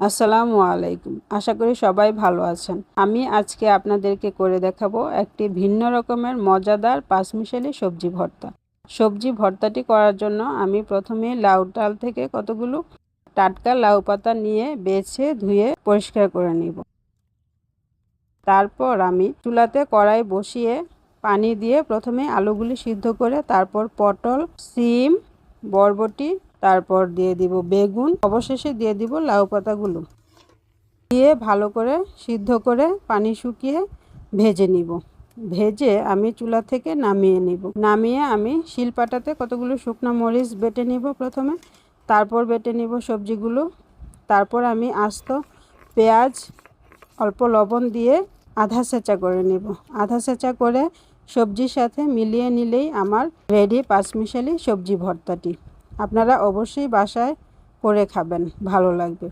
আসসালামু আলাইকুম। আশা করি সবাই ভালো আছেন। আমি আজকে আপনাদেরকে করে দেখাবো একটি ভিন্ন রকমের মজাদার পাঁচমিশালি সবজি ভর্তা। সবজি ভর্তাটি করার জন্য আমি প্রথমে লাউ ডাল থেকে কতগুলো টাটকা লাউ পাতা নিয়ে বেছে ধুয়ে পরিষ্কার করে নিব। তারপর আমি চুলাতে কড়াই বসিয়ে পানি দিয়ে প্রথমে আলুগুলি সিদ্ধ করে তারপর পটল, সিম, বরবটি, তারপর দিয়ে দিব বেগুন, অবশেষে দিয়ে দিব লাউ পাতাগুলো দিয়ে ভালো করে সিদ্ধ করে পানি শুকিয়ে ভেজে নিব। ভেজে আমি চুলা থেকে নামিয়ে আমি শিলপাটাতে কতগুলো শুকনো মরিচ বেটে নিব প্রথমে, তারপর বেটে নিব সবজিগুলো। তারপর আমি আস্ত পেঁয়াজ অল্প লবণ দিয়ে আধা ছেঁচা করে নিব। আধা ছেঁচা করে সবজির সাথে মিলিয়ে নিলেই আমার রেডি পাঁচমিশালি সবজি ভর্তাটি। আপনারা অবশ্যই বাসায় করে খাবেন, ভালো লাগবে।